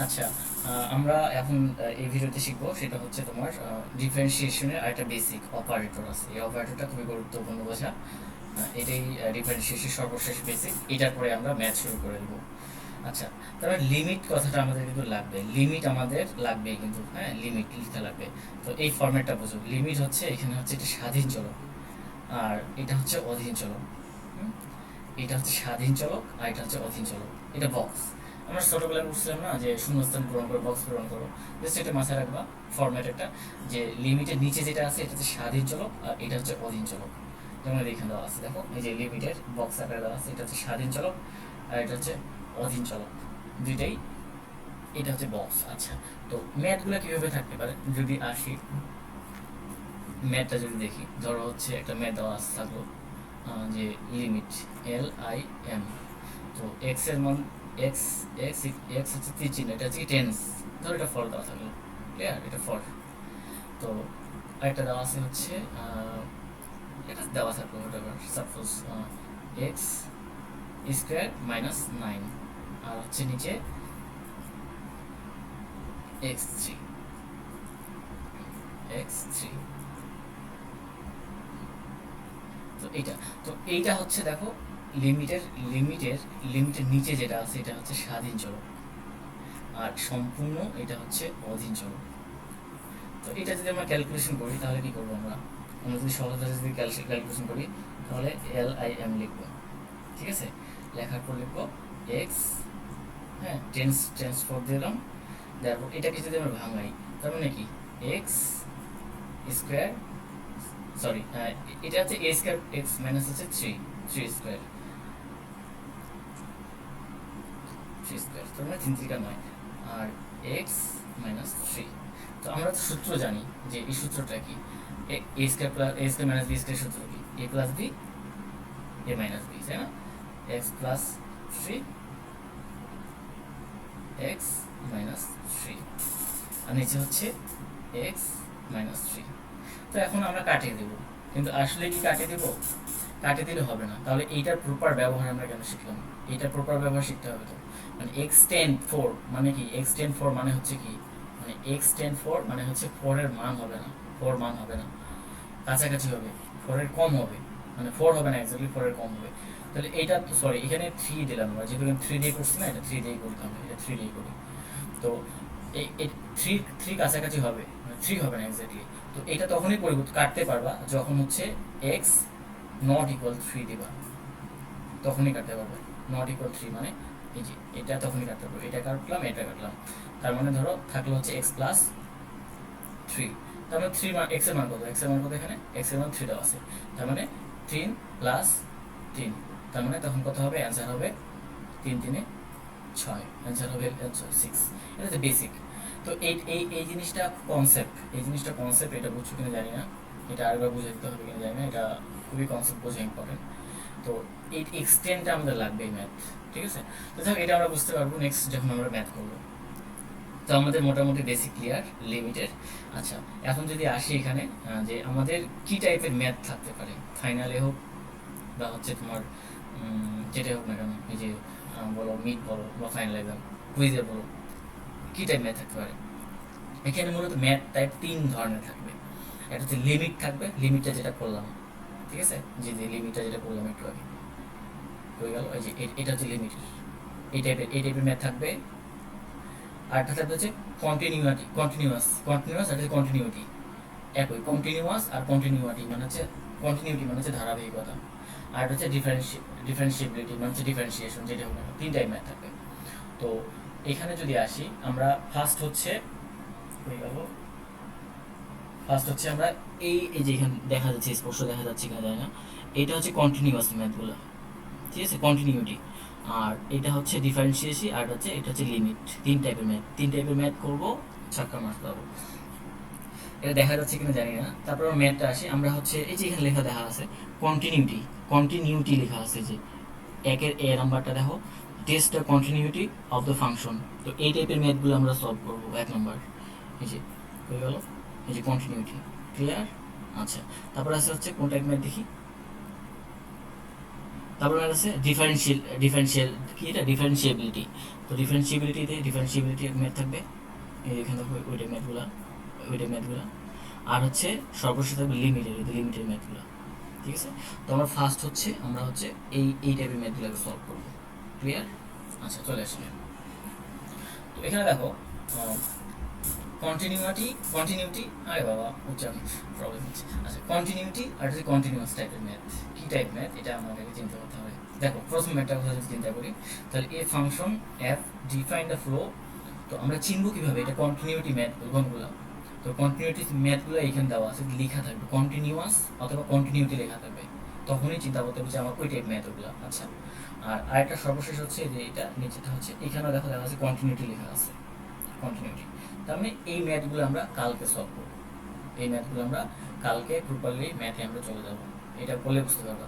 আচ্ছা, আমরা এখন এই ভিডিওতে শিখবো সেটা হচ্ছে তোমার ডিফারেন্সিয়েশনের একটা বেসিক অপারেটর আছে। এই অপারেটরটা খুবই গুরুত্বপূর্ণ বোঝা। এটাই ডিফারেন্সিয়েশনের সর্বশেষ বেসিক। এটার পরে আমরা ম্যাথ শুরু করে দেবো। আচ্ছা, তারপরে লিমিট কথাটা আমাদের কিন্তু লাগবে, লিমিট আমাদের লাগবে কিন্তু, হ্যাঁ, লিমিট লিখতে লাগবে। তো এই ফর্ম্যাটটা বুঝো, লিমিট হচ্ছে এখানে হচ্ছে এটা স্বাধীন চলক, আর এটা হচ্ছে অধীন চলক। হুম? এটা হচ্ছে স্বাধীন চলক আর এটা হচ্ছে অধীন চলক। এটা বক্স। আমরা ছোটবেলায় বুঝছিলাম না যে শূন্যস্থান পূরণ করো, বক্স পূরণ করো। জাস্ট এটা মাথায় রাখবা, ফর্ম্যাট একটা, যে লিমিটের নিচে যেটা আছে এটা হচ্ছে স্বাধীন চলক আর এটা হচ্ছে অধীন চলক। যেমন এখানে দেওয়া আছে, দেখো এই যে লিমিটের বক্স আকারে দেওয়া আছে, এটা হচ্ছে স্বাধীন চলক আর এটা হচ্ছে অধীন চলক, দুইটাই। এটা হচ্ছে বক্স। আচ্ছা, তো ম্যাথগুলো কীভাবে থাকতে পারে যদি আসি, ম্যাথটা যদি দেখি, ধরো হচ্ছে একটা ম্যাথ দেওয়া আছে থাকলো, যে লিমিট LIM, তো এক্স এর মান, এক্স এক্স এক্স হচ্ছে তীর চিহ্ন, এটা হচ্ছে টেন্স, ধরো এটা ফর দেওয়া থাকলো, ক্লিয়ার, এটা ফর। তো আরেকটা দেওয়া আছে হচ্ছে এটা দেওয়া থাকলো, সাপোজ এক্স স্কোয়ার -9, আর হচ্ছে নিচে x3, x3। তো এইটা, তো এইটা হচ্ছে দেখো লিমিটের লিমিটের লিমিটের নিচে যেটা আছে এটা হচ্ছে স্বাধীন চলক, আর সম্পূর্ণ এটা হচ্ছে অধীন চলক। তো এটা যদি আমরা ক্যালকুলেশন করি তাহলে কি করবো আমরা, আমরা যদি সহজভাবে যদি ক্যালকুলেশন করি তাহলে LIM লিখবো, ঠিক আছে। লেখার পর লিখবো এক্স, হ্যাঁ, টেন্স টেন্স ফোর দিলাম, তারপর এটাকে যদি আমরা ভাঙাই তার মানে কি এক্স স্কোয়ার, সরি, এটা হচ্ছে এ স্কোয়ার, এক্স মাইনাস হচ্ছে থ্রি স্কোয়ার, তার মানে 3 3 9, আর এক্স -3। তো আমরা তো সূত্র জানি যে এই সূত্রটা কি, এ স্কোয়ার প্লাস এ স্কোয়ার মাইনাস বি স্কোয়ার সূত্র কি, এ plus B A minus B, তাই না। এক্স প্লাস থ্রি, এক্স -3, আর নিচে হচ্ছে এক্স -3। তো এখন আমরা কাটিয়ে দেবো, কিন্তু আসলে কি কাটিয়ে দেবো, কাটিয়ে দিলে হবে না। তাহলে এইটার প্রপার ব্যবহার আমরা কেন শিখলাম, এইটার প্রপার ব্যবহার শিখতে হবে। তো মানে x10 4 মানে কি, x10 4 মানে হচ্ছে কি, মানে x10 4 মানে হচ্ছে 4 এর মান হবে না, 4 মান হবে না, কাছাকাছি হবে, 4 এর কম হবে, মানে 4 হবে না এক্স্যাক্টলি, 4 এর কম হবে। তাহলে এইটা তো, সরি, এখানে 3 দিলাম আমরা, যেহেতু 3 দিয়ে করছি না, এটা 3 দিয়েই করতাম, এটা 3 দিয়ে করি। তো এই 3 কাছাকাছি হবে, মানে 3 হবে না এক্স্যাক্টলি। তো এটা তখনই পরিবর্তন কাটতে পারবা যখন হচ্ছে x ≠ 3 দিবা, তখনই কাটতে পারবে। ≠ 3 মানে এই যে এটা, তখনই কাটতে পারবে, এটা কাটলাম এটা কাটলাম। তার মানে ধরো থাকলো হচ্ছে x+3, তার মানে 3 মান, x এর মান কত, x এর মান কত, এখানে x এর মান 3 দেওয়া আছে, তার মানে 3+3, তার মানে তখন কত হবে, অ্যান্সার হবে 3 3 6, অ্যান্সার হবে 6। এটা হচ্ছে বেসিক। তো এই এই এই জিনিসটা কনসেপ্ট, এই জিনিসটা কনসেপ্ট, এটা বুঝছো কিনা জানি না, এটা আরেকবার বুঝে দিতে হবে কিনা জানি না, এটা খুবই কনসেপ্ট বোঝা ইম্পর্টেন্ট। তো এই এক্সটেন্টটা আমাদের লাগবে ম্যাথ, ঠিক আছে। তো যাক, এটা আমরা বুঝতে পারবো নেক্সট যখন আমরা ম্যাথ করবো। তো আমাদের মোটামুটি বেসিক ক্লিয়ার লিমিটের। আচ্ছা, এখন যদি আসি এখানে, যে আমাদের কি টাইপের ম্যাথ থাকতে পারে, ফাইনালে হোক বা হচ্ছে তোমার যেটাই হোক না কেন, এই যে বলো মিড বলো বা ফাইনাল এক্সাম কুইজে বলো, কী টাইপ ম্যাথ থাকতে পারে। এখানে মূলত ম্যাথ টাইপ 3 ধরনের থাকবে। একটা হচ্ছে লিমিট থাকবে, লিমিটটা যেটা করলাম, ঠিক আছে, যে লিমিটটা যেটা করলাম একটু আগে হয়ে গেল, এই যে এটা হচ্ছে লিমিট, এই টাইপের ম্যাথ থাকবে। আরেকটা থাকবে হচ্ছে কন্টিনিউয়াস আর কন্টিনিউটি, একই কন্টিনিউয়াস আর কন্টিনিউটি মানে হচ্ছে, কন্টিনিউটি মানে হচ্ছে ধারাবাহিকতা, আর হচ্ছে ডিফারেন্সিয়েবিলিটি মানে হচ্ছে ডিফারেন্সিয়েশন, যেটা হোক না, 3 টাইপ ম্যাথ থাকবে। তো এখানে যদি আসি আমরা, ফার্স্ট হচ্ছে হয়ে গেল, ফার্স্ট হচ্ছে আমরা এই যে এখানে দেখা যাচ্ছে, স্পষ্ট দেখা যাচ্ছে কিনা জানি না, এটা হচ্ছে কন্টিনিউয়াস ম্যাথগুলো, ঠিক আছে, কন্টিনিউটি। আর এটা হচ্ছে ডিফারেন্সিয়েশন, আর হচ্ছে এটা হচ্ছে লিমিট। 3 টাইপের ম্যাথ করবো, ছাক্কা মার্কস পাবো। এটা দেখা যাচ্ছে কিনা জানি না। তারপর ম্যাথটা আসি আমরা, হচ্ছে এই যে এখানে লেখা দেখা আছে কন্টিনিউটি, কন্টিনিউটি লেখা আছে, যে একের এ নাম্বারটা দেখো, test the continuity of the function. তো এই টাইপের ম্যাথগুলো আমরা সলভ করবো। 1 নম্বর এই যে হয়ে গেল, এই যে কন্টিনিউটি, ক্লিয়ার। আচ্ছা, তারপর আছে হচ্ছে কোন টাইপ ম্যাথ দেখি, তারপর আছে ডিফারেন্সিয়াল কি এটা ডিফারেন্সিয়াবিলিটি। তো ডিফারেন্সিয়াবিলিটি ম্যাথ থাকবে এখানে থাকবে ওইটা ম্যাথগুলো। আর হচ্ছে সর্বশেষ থাকবে লিমিটের ম্যাথগুলো। ঠিক আছে, তো আমরা ফার্স্ট হচ্ছে আমরা হচ্ছে এই টাইপের ম্যাথগুলোকে সলভ করবো। ক্লিয়ার? আচ্ছা চলে আসলে তো এখানে দেখো কন্টিনিউটি আরে বাবা উচ্চারণ প্রবলেম হচ্ছে। আচ্ছা কন্টিনিউটি আর হচ্ছে কন্টিনিউয়াস টাইপের ম্যাথ। কি টাইপ ম্যাথ এটা আমাদেরকে চিন্তা করতে হবে। দেখো প্রথম ম্যাথটার কথা যদি চিন্তা করি তাহলে a function f define the flow. তো আমরা চিনবো কিভাবে এটা কন্টিনিউটি ম্যাথ কোনগুলো। তো কন্টিনিউটি ম্যাথগুলো এখানে দেওয়া আছে, লেখা থাকবে কন্টিনিউয়াস অথবা কন্টিনিউটি লেখা থাকবে, তখনই চিন্তা করতে হবে যে আমার ওই টাইপ ম্যাথ ওগুলো। আচ্ছা আর আরেকটা সর্বশেষ হচ্ছে যে এটা নিচেটা হচ্ছে এখানেও দেখা যাচ্ছে কন্টিনিউটি লেখা আছে, কন্টিনিউটি। তার মানে এই ম্যাথগুলো আমরা কালকে সলভ করবো, এই ম্যাথগুলো আমরা কালকে প্রপারলি ম্যাথে আমরা চলে যাব, এটা বলে বুঝতে পারবো।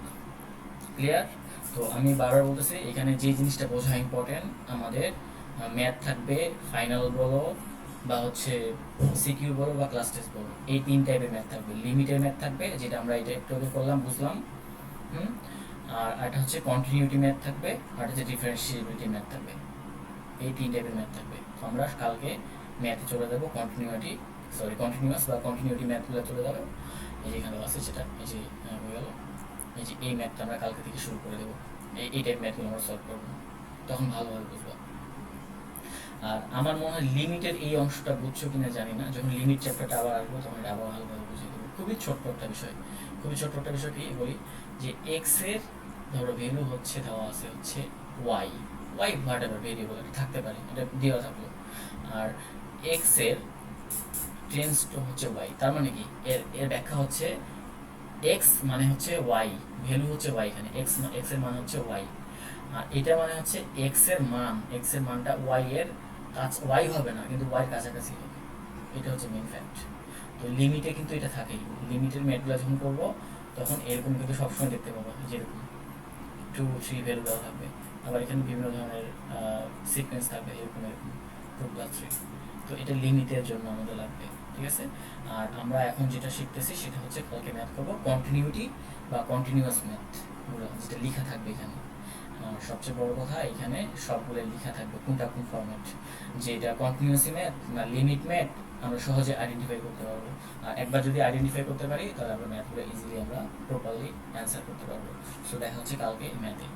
ক্লিয়ার? তো আমি বারবার বলতেছি এখানে যে জিনিসটা বোঝা ইম্পর্টেন্ট, আমাদের ম্যাথ থাকবে ফাইনাল বলো বা হচ্ছে সিকিউ বলো বা ক্লাস টেস্ট বলো, এই তিন টাইপের ম্যাথ থাকবে। লিমিটের ম্যাথ থাকবে যেটা আমরা এটা একটু আগে করলাম বুঝলাম, আর একটা হচ্ছে কন্টিনিউটি ম্যাথ থাকবে, আর হচ্ছে ডিফারেন্সিয়েবিলিটি ম্যাথ থাকবে। এই তিন টাইপের ম্যাথ থাকবে। তো আমরা কালকে ম্যাথে চলে যাবো কন্টিনিউয়াস বা কন্টিনিউটি ম্যাথগুলো চলে যাবে। এই যে এখানে আছে সেটা এই যে হয়ে গেল, এই যে এই ম্যাথটা আমরা কালকে থেকে শুরু করে দেবো, এই টাইপ ম্যাথগুলো আমরা সলভ করবো, তখন ভালোভাবে বুঝবো। আর আমার মনে হয় লিমিটের এই অংশটা বুঝছো কিনা জানি না, যখন লিমিট চ্যাপ্টারটা আবার আসবো তখন এটা আবার ভালোভাবে বুঝিয়ে দেবো। খুবই ছোট্ট একটা বিষয় কি বলি যে এক্স এর ধরো ভ্যালু হচ্ছে দেওয়া আছে হচ্ছে ওয়াই হোয়াটএভার ভেরিয়েবল এটা থাকতে পারে, এটা দেওয়া থাকলো। আর এক্স এর টেন্স টু হচ্ছে ওয়াই, তার মানে কি এর ব্যাখ্যা হচ্ছে এক্স মানে হচ্ছে ওয়াই, ভ্যালু হচ্ছে ওয়াই, এখানে এক্স এর মান হচ্ছে ওয়াই। আর এটা মানে হচ্ছে এক্স এর মানটা ওয়াই এর ওয়াই হবে না কিন্তু ওয়াই কাছাকাছি হবে, এটা হচ্ছে মেইন ফ্যাক্ট। তো লিমিটে কিন্তু এটা থাকেই, লিমিটের ম্যাথগুলো যখন করবো তখন এরকম কিন্তু সবসময় দেখতে পাবো, যেরকম 2 3 ভ্যালু দেওয়া থাকবে, আবার এখানে বিভিন্ন ধরনের সিকোয়েন্স থাকবে, এরকম 2+3। তো এটা লিমিটের জন্য আমাদের লাগবে। ঠিক আছে, আর আমরা এখন যেটা শিখতেছি সেটা হচ্ছে কালকে ম্যাথ করবো কন্টিনিউটি বা কন্টিনিউয়াস ম্যাথ, যেটা লেখা থাকবে এখানে। সবচেয়ে বড় কথা এখানে সবগুলো লেখা থাকবে কোনটা কোন ফরম্যাট, যে এটা কন্টিনিউয়াস ম্যাথ না লিমিট ম্যাথ আমরা সহজে আইডেন্টিফাই করতে পারবো। আর একবার যদি আইডেন্টিফাই করতে পারি তাহলে আমরা ম্যাথগুলো ইজিলি আমরা প্রপারলি অ্যান্সার করতে পারবো। সো দেখা হচ্ছে কালকে ম্যাথে।